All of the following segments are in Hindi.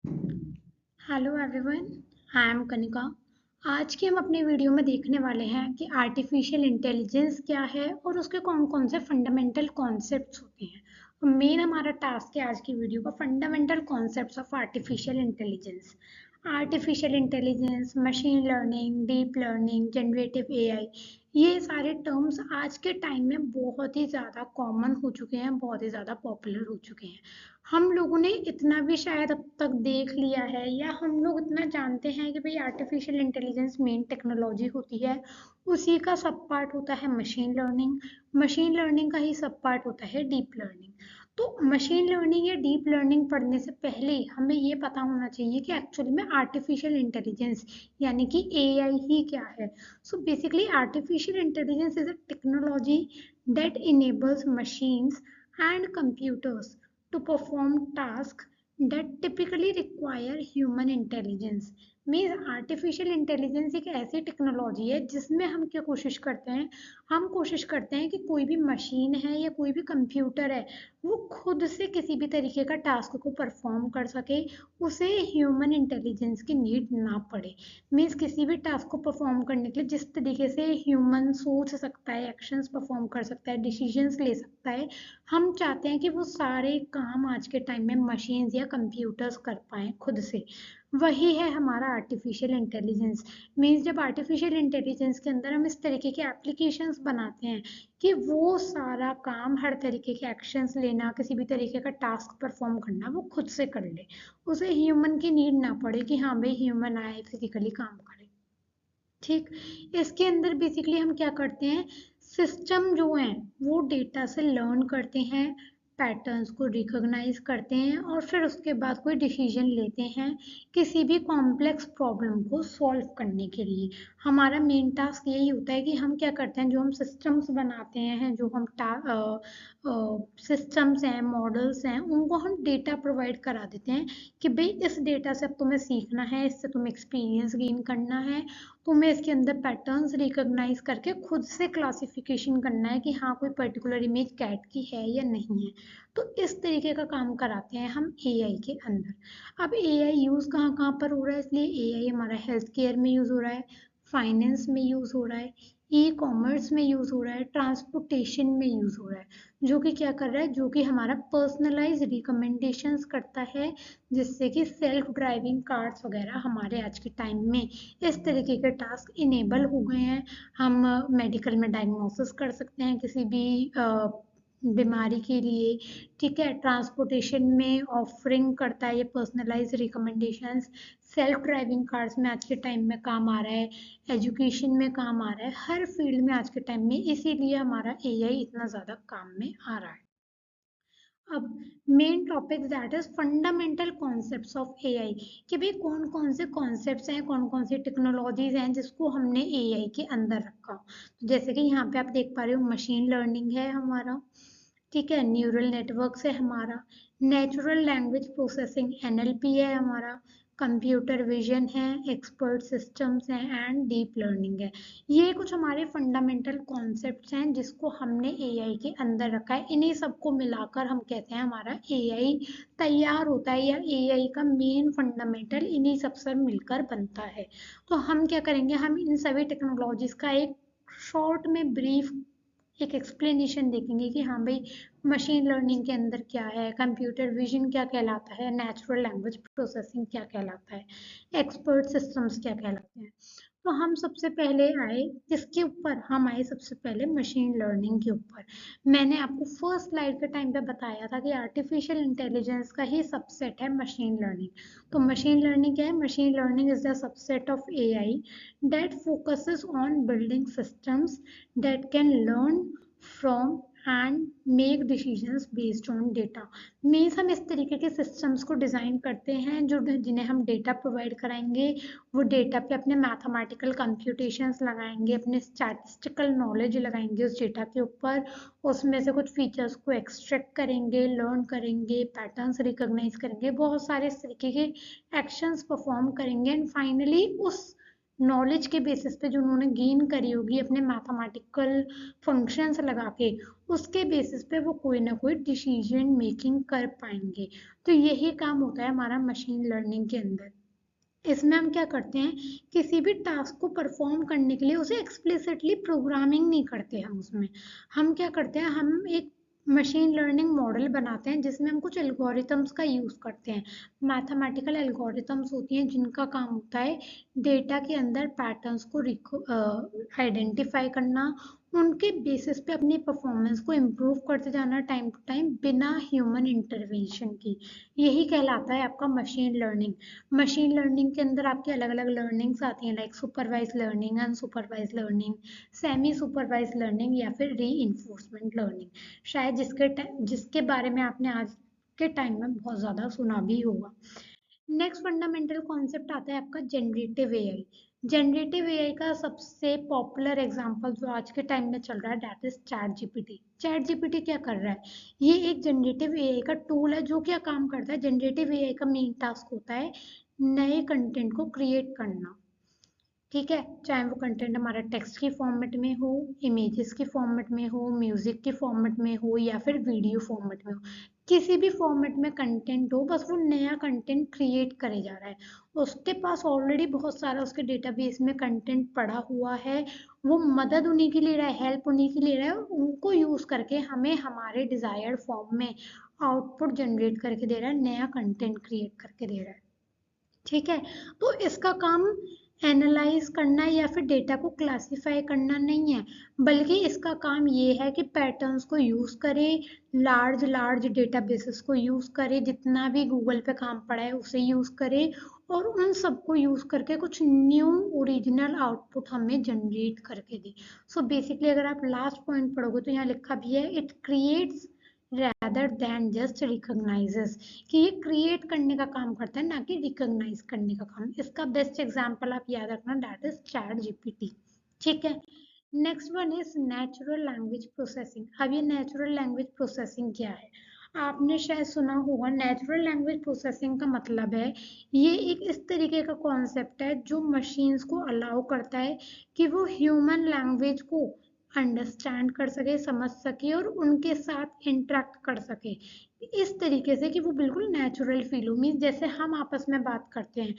Hello everyone, I am Kanika. आज के हम अपने वीडियो में देखने वाले हैं कि आर्टिफिशियल इंटेलिजेंस क्या है और उसके कौन कौन से फंडामेंटल कॉन्सेप्ट्स होते हैं। मेन हमारा टास्क है आज की वीडियो का fundamental concepts of artificial intelligence. Artificial intelligence, machine learning, deep learning, generative AI, ये सारे टर्म्स आज के टाइम में बहुत ही ज़्यादा कॉमन हो चुके हैं, बहुत ही ज़्यादा पॉपुलर हो चुके हैं। हम लोगों ने इतना भी शायद अब तक देख लिया है या हम लोग इतना जानते हैं कि भाई आर्टिफिशियल इंटेलिजेंस मेन टेक्नोलॉजी होती है, उसी का सब पार्ट होता है मशीन लर्निंग। मशीन लर्निंग का ही सब पार्ट होता है डीप लर्निंग। तो मशीन लर्निंग या डीप लर्निंग पढ़ने से पहले हमें ये पता होना चाहिए कि एक्चुअली में आर्टिफिशियल इंटेलिजेंस यानी कि एआई ही क्या है। So basically artificial intelligence is a technology that enables machines and computers to perform tasks that typically require human intelligence। Means artificial intelligence एक ऐसी टेक्नोलॉजी है जिसमें हम क्या कोशिश करते हैं, हम कोशिश करते हैं कि कोई भी मशीन है या कोई भी कंप्यूटर है वो खुद से किसी भी तरीके का टास्क को परफॉर्म कर सके, उसे ह्यूमन इंटेलिजेंस की नीड ना पड़े। मीन्स किसी भी टास्क को परफॉर्म करने के लिए जिस तरीके से ह्यूमन सोच सकता है, एक्शंस परफॉर्म कर सकता है, डिसीजंस ले सकता है, हम चाहते हैं कि वो सारे काम आज के टाइम में मशीन्स या कंप्यूटर्स कर पाएँ खुद से। वही है हमारा आर्टिफिशियल इंटेलिजेंस। मीन्स जब आर्टिफिशियल इंटेलिजेंस के अंदर हम इस तरीके के एप्लीकेशंस बनाते हैं कि वो सारा काम, हर तरीके के एक्शंस लेना, किसी भी तरीके का टास्क परफॉर्म करना वो खुद से कर ले, उसे ह्यूमन की नीड ना पड़े कि हाँ भाई ह्यूमन आए फिजिकली काम करे। ठीक, इसके अंदर बेसिकली हम क्या करते हैं, सिस्टम जो हैं वो डेटा से लर्न करते हैं, पैटर्न्स को रिकॉग्नाइज करते हैं और फिर उसके बाद कोई डिसीजन लेते हैं किसी भी कॉम्प्लेक्स प्रॉब्लम को सॉल्व करने के लिए। हमारा मेन टास्क यही होता है कि हम क्या करते हैं, जो हम सिस्टम्स बनाते हैं, जो हम सिस्टम्स हैं, मॉडल्स हैं, उनको हम डेटा प्रोवाइड करा देते हैं कि भाई इस डेटा से अब तुम्हें सीखना है, इससे तुम्हें एक्सपीरियंस गेन करना है, तुम्हें इसके अंदर पैटर्न्स रिकॉग्नाइज करके खुद से क्लासिफिकेशन करना है कि हाँ कोई पर्टिकुलर इमेज कैट की है या नहीं है। तो इस तरीके का काम कराते हैं हम एआई के अंदर। अब एआई यूज़ कहाँ कहाँ पर हो रहा है, इसलिए एआई हमारा हेल्थ केयर में यूज़ हो रहा है, फाइनेंस में यूज़ हो रहा है, ई कॉमर्स में यूज़ हो रहा है, ट्रांसपोर्टेशन में यूज़ हो रहा है। जो कि क्या कर रहा है, जो कि हमारा पर्सनलाइज रिकमेंडेशंस करता है, जिससे कि सेल्फ ड्राइविंग कार्स वगैरह हमारे आज के टाइम में इस तरीके के टास्क इनेबल हो गए हैं। हम मेडिकल में डायग्नोसिस कर सकते हैं किसी भी बीमारी के लिए। ठीक है, ट्रांसपोर्टेशन में ऑफरिंग करता है ये personalise recommendations. Self driving cars में आज के टाइम में काम आ रहा है, एजुकेशन में काम आ रहा है, हर फील्ड में आज के टाइम में, इसीलिए हमारा एआई इतना ज़्यादा काम में आ रहा है। अब main topic that is fundamental concepts of AI, कि भाई कौन कौन से कॉन्सेप्ट्स हैं, कौन कौन सी टेक्नोलॉजीज हैं जिसको हमने एआई के अंदर रखा। तो जैसे कि यहाँ पे आप देख पा रहे हो, मशीन लर्निंग है हमारा, ठीक है, न्यूरल नेटवर्क्स है हमारा, नेचुरल लैंग्वेज प्रोसेसिंग एनएलपी है हमारा, कंप्यूटर विजन है, एक्सपर्ट सिस्टम्स हैं एंड डीप लर्निंग है। ये कुछ हमारे फंडामेंटल कॉन्सेप्ट्स हैं जिसको हमने एआई के अंदर रखा है। इन्हीं सबको मिलाकर हम कहते हैं हमारा एआई तैयार होता है, या एआई का मेन फंडामेंटल इन्हीं सब से मिलकर बनता है। तो हम क्या करेंगे, हम इन सभी टेक्नोलॉजीज का एक शॉर्ट में ब्रीफ एक एक्सप्लेनेशन देखेंगे कि हाँ भाई मशीन लर्निंग के अंदर क्या है, कंप्यूटर विजन क्या कहलाता है, नेचुरल लैंग्वेज प्रोसेसिंग क्या कहलाता है, एक्सपर्ट सिस्टम्स क्या कहलाते हैं। तो हम सबसे पहले आए किसके ऊपर, हम आए सबसे पहले मशीन लर्निंग के ऊपर। मैंने आपको फर्स्ट स्लाइड के टाइम पे बताया था कि आर्टिफिशियल इंटेलिजेंस का ही सबसेट है मशीन लर्निंग। तो मशीन लर्निंग क्या है, machine learning is the subset of AI that focuses on building systems that can learn from and make decisions based on data। Means हम इस तरीके के सिस्टम्स को डिज़ाइन करते हैं जो जिन्हें हम डेटा प्रोवाइड कराएंगे, वो डेटा पे अपने मैथमेटिकल कंप्यूटेशंस लगाएंगे, अपने स्टैटिस्टिकल नॉलेज लगाएंगे उस डेटा के ऊपर, उसमें से कुछ फीचर्स को एक्सट्रैक्ट करेंगे, लर्न करेंगे, पैटर्न्स रिकॉग्नाइज करेंगे, बहुत सारे इस तरीके के एक्शंस परफॉर्म करेंगे एंड फाइनली उस नॉलेज के बेसिस पे जो उन्होंने गेन करी होगी अपने मैथमेटिकल फंक्शंस लगा के, उसके बेसिस पे वो कोई ना कोई डिसीजन मेकिंग कर पाएंगे। तो यही काम होता है हमारा मशीन लर्निंग के अंदर। इसमें हम क्या करते हैं, किसी भी टास्क को परफॉर्म करने के लिए उसे एक्सप्लिसिटली प्रोग्रामिंग नहीं करते हम उसमें। हम क्या करते हैं, हम एक मशीन लर्निंग मॉडल बनाते हैं जिसमें हम कुछ एल्गोरिथम्स का यूज़ करते हैं। मैथमेटिकल एल्गोरिथम्स होती हैं जिनका काम होता है डेटा के अंदर पैटर्न्स को आइडेंटिफाई करना, उनके बेसिस पे अपनी परफॉर्मेंस को इम्प्रूव करते जाना टाइम टू टाइम बिना ह्यूमन इंटरवेंशन की। यही कहलाता है आपका मशीन लर्निंग। मशीन लर्निंग के अंदर आपकी अलग अलग लर्निंग्स आती हैं, like supervise learning, unsupervise learning, semi supervise learning या फिर री लर्निंग। शायद जिसके बारे में आपने आज के टाइम में बहुत ज़्यादा सुना भी होगा। नेक्स्ट फंडामेंटल कॉन्सेप्ट आता है आपका जनरेटिव एआई। जनरेटिव एआई का सबसे पॉपुलर एग्जांपल जो आज के टाइम में चल रहा है that is chat GPT. Chat GPT क्या कर रहा है, ये एक जनरेटिव एआई का टूल है जो क्या काम करता है। जनरेटिव एआई का मेन टास्क होता है नए कंटेंट को क्रिएट करना। ठीक है, चाहे वो कंटेंट हमारा टेक्स्ट की फॉर्मेट में हो, इमेजेस की फॉर्मेट में हो, म्यूजिक की फॉर्मेट में हो या फिर वीडियो फॉर्मेट में हो, किसी भी फॉर्मेट में कंटेंट हो, बस वो नया कंटेंट क्रिएट करे जा रहा है। उसके पास ऑलरेडी बहुत सारा उसके डेटाबेस में कंटेंट पड़ा हुआ है, वो मदद उन्हीं की ले रहा है, हेल्प उन्हीं की ले रहा है, उनको यूज करके हमें हमारे डिजायर्ड फॉर्म में आउटपुट जनरेट करके दे रहा है, नया कंटेंट क्रिएट करके दे रहा है। ठीक है, तो इसका काम एनालाइज करना या फिर डेटा को क्लासिफाई करना नहीं है, बल्कि इसका काम ये है कि पैटर्न्स को यूज करे, लार्ज लार्ज डेटाबेसेस को यूज करे, जितना भी गूगल पे काम पड़ा है उसे यूज करे और उन सबको यूज करके कुछ न्यू ओरिजिनल आउटपुट हमें जनरेट करके दे। सो बेसिकली अगर आप लास्ट पॉइंट पढ़ोगे तो यहाँ लिखा भी है it creates rather than just recognizes, कि ये क्रिएट करने का काम करता है ना कि रिकॉग्नाइज करने का काम। इसका बेस्ट एग्जांपल आप याद रखना दैट इज चैट जीपीटी। ठीक है, next one is natural language processing. अब ये नेचुरल लैंग्वेज प्रोसेसिंग क्या है, आपने शायद सुना होगा। नेचुरल लैंग्वेज प्रोसेसिंग का मतलब है ये एक इस तरीके का कॉन्सेप्ट है जो मशीन्स को अलाउ करता है कि वो ह्यूमन लैंग्वेज को अंडरस्टैंड कर सके, समझ सके और उनके साथ इंटरेक्ट कर सके इस तरीके से कि वो बिल्कुल नेचुरल फील हो। मीन्स जैसे हम आपस में बात करते हैं,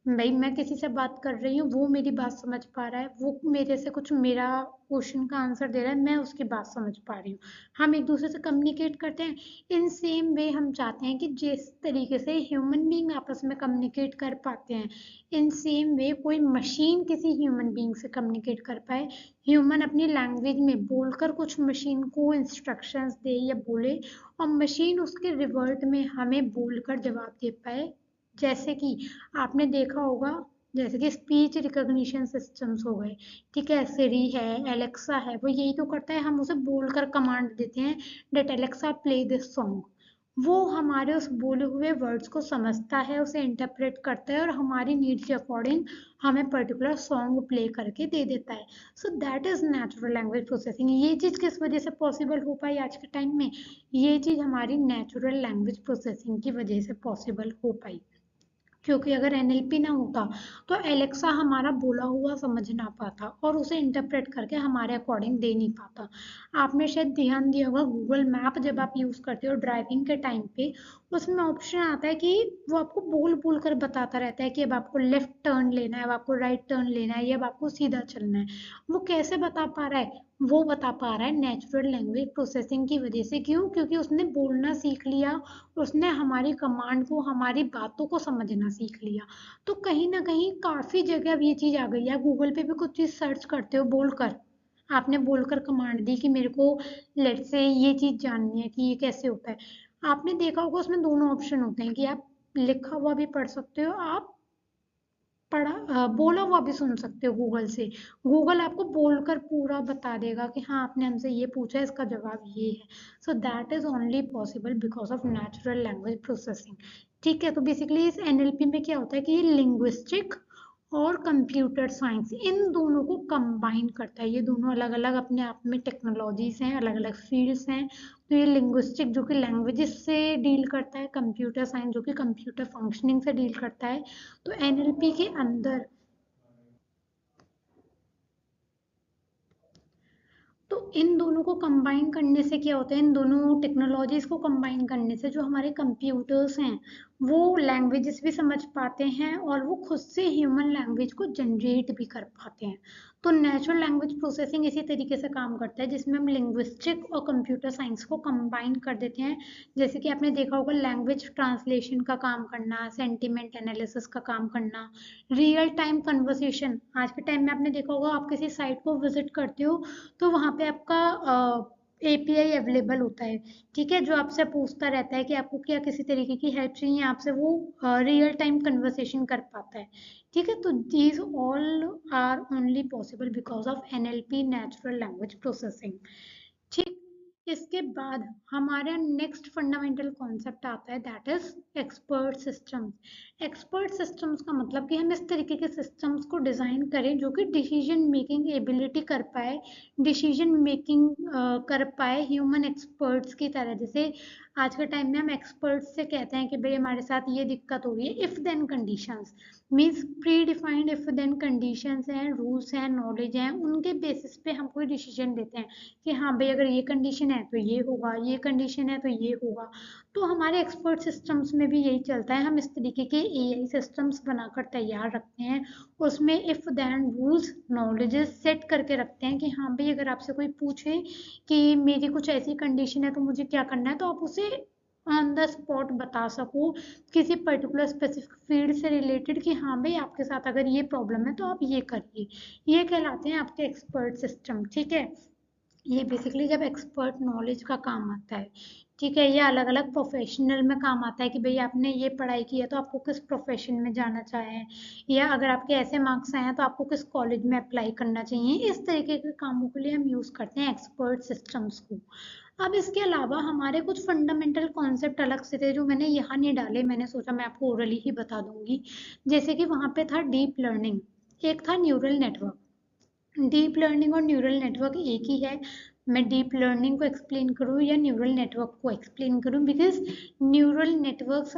भाई मैं किसी से बात कर रही हूँ, वो मेरी बात समझ पा रहा है, वो मेरे से कुछ मेरा क्वेश्चन का आंसर दे रहा है, मैं उसकी बात समझ पा रही हूँ, हम एक दूसरे से कम्युनिकेट करते हैं। इन सेम वे हम चाहते हैं कि जिस तरीके से ह्यूमन बीइंग आपस में कम्युनिकेट कर पाते हैं, इन सेम वे कोई मशीन किसी ह्यूमन बीइंग से कम्युनिकेट कर पाए। ह्यूमन अपनी लैंग्वेज में बोलकर कुछ मशीन को इंस्ट्रक्शंस दे या बोले और मशीन उसके रिवर्ट में हमें बोलकर जवाब दे पाए। जैसे कि आपने देखा होगा, जैसे कि स्पीच रिकॉग्निशन सिस्टम्स हो गए, ठीक है, सिरी है, एलेक्सा है, वो यही तो करता है, हम उसे बोलकर कमांड देते हैं that Alexa play this song, वो हमारे उस बोले हुए वर्ड्स को समझता है, उसे इंटरप्रेट करता है और हमारी नीड्स के अकॉर्डिंग हमें पर्टिकुलर सॉन्ग प्ले करके दे देता है। So that is natural language processing. ये चीज़ किस वजह से पॉसिबल हो पाई आज के टाइम में, ये चीज़ हमारी नेचुरल लैंग्वेज प्रोसेसिंग की वजह से पॉसिबल हो पाई। क्योंकि अगर एनएलपी ना होता तो एलेक्सा हमारा बोला हुआ समझ ना पाता और उसे इंटरप्रेट करके हमारे अकॉर्डिंग दे नहीं पाता। आपने शायद ध्यान दिया होगा गूगल मैप जब आप यूज़ करते हो ड्राइविंग के टाइम पे, उसमें ऑप्शन आता है कि वो आपको बोल बोल कर बताता रहता है कि अब आपको लेफ्ट टर्न लेना है, अब आपको राइट टर्न लेना है या अब आपको सीधा चलना है। वो कैसे बता पा रहा है, वो बता पा रहा है नेचुरल लैंग्वेज प्रोसेसिंग की वजह से। क्यों? क्योंकि उसने बोलना सीख लिया, उसने हमारी कमांड को, हमारी बातों को समझना सीख लिया। तो कहीं ना कहीं काफी जगह अब ये चीज आ गई है, गूगल पे भी कुछ चीज सर्च करते हो बोलकर, आपने बोलकर कमांड दी कि मेरे को लेट से ये चीज जाननी है कि ये कैसे होता है, आपने देखा होगा उसमें दोनों ऑप्शन होते हैं कि आप लिखा हुआ भी पढ़ सकते हो, आप बोला हुआ भी सुन सकते हो गूगल से। गूगल आपको बोलकर पूरा बता देगा कि हाँ आपने हमसे ये पूछा है, इसका जवाब ये है। So that is only possible because of natural language processing. ठीक है, तो बेसिकली इस एनएलपी में क्या होता है कि ये लिंग्विस्टिक और कंप्यूटर साइंस इन दोनों को कंबाइन करता है। ये दोनों अलग अलग अपने आप में टेक्नोलॉजीज हैं, अलग अलग फील्ड्स हैं। तो ये लिंग्विस्टिक जो कि लैंग्वेजेस से डील करता है, कंप्यूटर साइंस जो कि कंप्यूटर फंक्शनिंग से डील करता है। तो एनएलपी के अंदर तो इन दोनों को कंबाइन करने से क्या होता है, इन दोनों टेक्नोलॉजीज को कंबाइन करने से जो हमारे कंप्यूटर्स हैं वो लैंग्वेजेस भी समझ पाते हैं और वो खुद से ह्यूमन लैंग्वेज को जनरेट भी कर पाते हैं। तो नेचुरल लैंग्वेज प्रोसेसिंग इसी तरीके से काम करता है जिसमें हम लिंग्विस्टिक और कंप्यूटर साइंस को कंबाइन कर देते हैं। जैसे कि आपने देखा होगा लैंग्वेज ट्रांसलेशन का काम करना, सेंटिमेंट एनालिसिस का काम करना, रियल टाइम कन्वर्सेशन। आज के टाइम में आपने देखा होगा आप किसी साइट को विजिट करते हो तो वहाँ पे आपका एपीआई अवेलेबल होता है, ठीक है, जो आपसे पूछता रहता है कि आपको क्या किसी तरीके की हेल्प चाहिए, आपसे वो रियल टाइम कन्वर्सेशन कर पाता है, ठीक है। तो these all are only possible because of NLP, natural language processing, ठीक। इसके बाद हमारा नेक्स्ट फंडामेंटल कॉन्सेप्ट आता है that is expert systems. Expert systems का मतलब कि हम इस तरीके के सिस्टम्स को डिजाइन करें जो कि डिसीजन मेकिंग एबिलिटी कर पाए, डिसीजन मेकिंग कर पाए ह्यूमन एक्सपर्ट्स की तरह। जैसे आज के टाइम में हम एक्सपर्ट्स से कहते हैं कि भाई हमारे साथ ये दिक्कत हो रही है, if then conditions means predefined if then conditions हैं, रूल्स हैं, नॉलेज हैं, उनके बेसिस पे हम कोई डिसीजन लेते हैं कि हाँ भाई अगर ये कंडीशन है तो ये होगा, ये कंडीशन है तो ये होगा। तो हमारे एक्सपर्ट सिस्टम्स में भी यही चलता है, हम इस तरीके के एआई सिस्टम्स बनाकर तैयार रखते हैं, उसमें if then rules knowledges set करके रखते हैं कि हाँ भाई अगर आपसे कोई पूछे कि मेरी कुछ ऐसी कंडीशन है तो मुझे क्या करना है, तो आप उसे ऑन द स्पॉट बता सको किसी पर्टिकुलर स्पेसिफिक फील्ड से रिलेटेड कि हाँ भाई आपके साथ अगर ये प्रॉब्लम है तो आप ये करिए। ये कहलाते हैं आपके एक्सपर्ट सिस्टम, ठीक है। ये बेसिकली जब एक्सपर्ट नॉलेज का काम आता है, ठीक है। ये अलग अलग प्रोफेशनल में काम आता है कि भाई आपने ये पढ़ाई की है तो आपको किस प्रोफेशन में जाना चाहें, या अगर आपके ऐसे मार्क्स आए हैं तो आपको किस कॉलेज में अप्लाई करना चाहिए। इस तरीके के कामों के लिए हम यूज करते हैं एक्सपर्ट सिस्टम्स को। अब इसके अलावा हमारे कुछ फंडामेंटल कॉन्सेप्ट अलग से थे जो मैंने यहाँ नहीं डाले, मैंने सोचा मैं आपको ओरली ही बता दूंगी। जैसे कि वहाँ पे था डीप लर्निंग, एक था न्यूरल नेटवर्क। डीप लर्निंग और न्यूरल नेटवर्क एक ही है। मैं डीप लर्निंग को एक्सप्लेन करूँ या न्यूरल नेटवर्क को एक्सप्लेन करूँ, because neural networks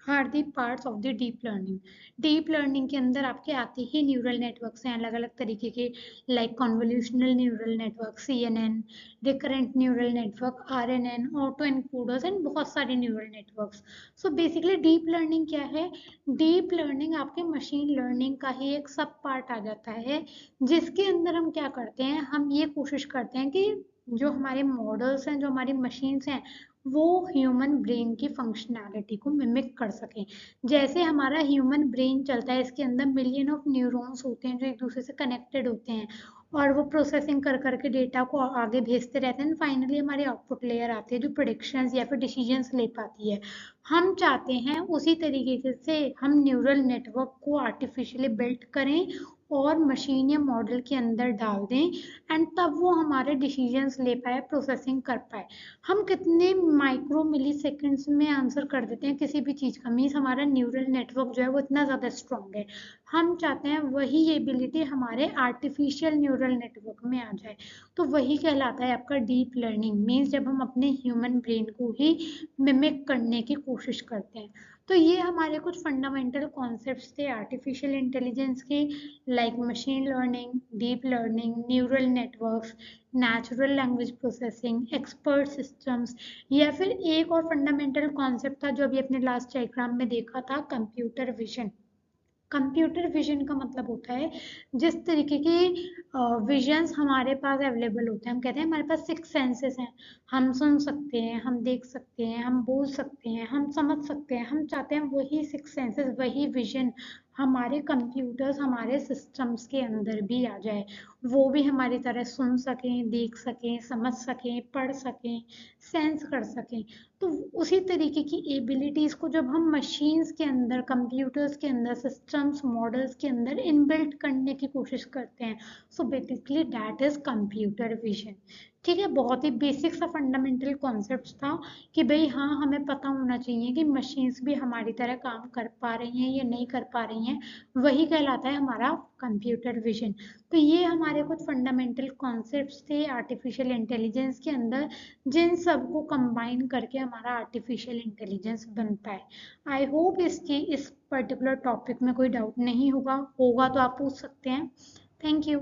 are the parts of the deep learning. Deep learning के अंदर आपके आते ही न्यूरल नेटवर्क्स हैं अलग अलग तरीके के, like convolutional neural network CNN, recurrent neural network RNN, auto encoders and बहुत सारे neural networks. So basically deep learning क्या है, डीप लर्निंग आपके मशीन लर्निंग का ही एक सब पार्ट आ जाता है, जिसके अंदर हम क्या करते हैं, हम ये कोशिश करते हैं कि जो हमारे मॉडल्स हैं, जो हमारी मशीन्स हैं, वो ह्यूमन ब्रेन की फंक्शनैलिटी को मिमिक कर सकें। जैसे हमारा ह्यूमन ब्रेन चलता है, इसके अंदर मिलियन ऑफ न्यूरॉन्स होते हैं जो एक दूसरे से कनेक्टेड होते हैं और वो प्रोसेसिंग कर करके डेटा को आगे भेजते रहते हैं। फाइनली हमारी आउटपुट लेयर आती है जो प्रेडिक्शंस या फिर डिसीजंस ले पाती है। हम चाहते हैं उसी तरीके से हम न्यूरल नेटवर्क को आर्टिफिशियली बिल्ड करें और मशीन या मॉडल के अंदर डाल दें, एंड तब वो हमारे डिसीजंस ले पाए, प्रोसेसिंग कर पाए। हम कितने माइक्रो मिली सेकेंड्स में आंसर कर देते हैं किसी भी चीज़ का, मीन्स हमारा न्यूरल नेटवर्क जो है वो इतना ज़्यादा स्ट्रॉन्ग है। हम चाहते हैं वही एबिलिटी हमारे आर्टिफिशियल न्यूरल नेटवर्क में आ जाए। तो वही कहलाता है आपका डीप लर्निंग, मीन्स जब हम अपने ह्यूमन ब्रेन को ही मिमिक करने की कोशिश करते हैं। तो ये हमारे कुछ फंडामेंटल कॉन्सेप्ट्स थे आर्टिफिशियल इंटेलिजेंस के, like machine learning, deep learning, neural networks, natural language processing, expert systems, या फिर एक और फंडामेंटल कॉन्सेप्ट था जो अभी अपने लास्ट डायग्राम में देखा था, कंप्यूटर विजन। कंप्यूटर विजन का मतलब होता है जिस तरीके के विजन्स हमारे पास अवेलेबल होते हैं, हम कहते हैं हमारे पास 6 सेंसेस हैं, हम सुन सकते हैं, हम देख सकते हैं, हम बोल सकते हैं, हम समझ सकते हैं। हम चाहते हैं वही 6 सेंसेस, वही विजन हमारे कंप्यूटर्स, हमारे सिस्टम्स के अंदर भी आ जाए, वो भी हमारी तरह सुन सकें, देख सकें, समझ सकें, पढ़ सकें, सेंस कर सकें। तो उसी तरीके की एबिलिटीज को जब हम मशीन्स के अंदर, कंप्यूटर्स के अंदर, सिस्टम्स, मॉडल्स के अंदर इनबिल्ट करने की कोशिश करते हैं, so basically that is computer vision, ठीक है। बहुत ही बेसिक सा फंडामेंटल कॉन्सेप्ट था कि भाई हाँ हमें पता होना चाहिए कि मशीन्स भी हमारी तरह काम कर पा रही हैं या नहीं कर पा रही हैं, वही कहलाता है हमारा कंप्यूटर विजन। तो ये हमारे कुछ फंडामेंटल कॉन्सेप्ट्स थे आर्टिफिशियल इंटेलिजेंस के अंदर, जिन सबको कंबाइन करके हमारा आर्टिफिशियल इंटेलिजेंस बनता है। आई होप इसकी इस पर्टिकुलर टॉपिक में कोई डाउट नहीं होगा, होगा तो आप पूछ सकते हैं। Thank you.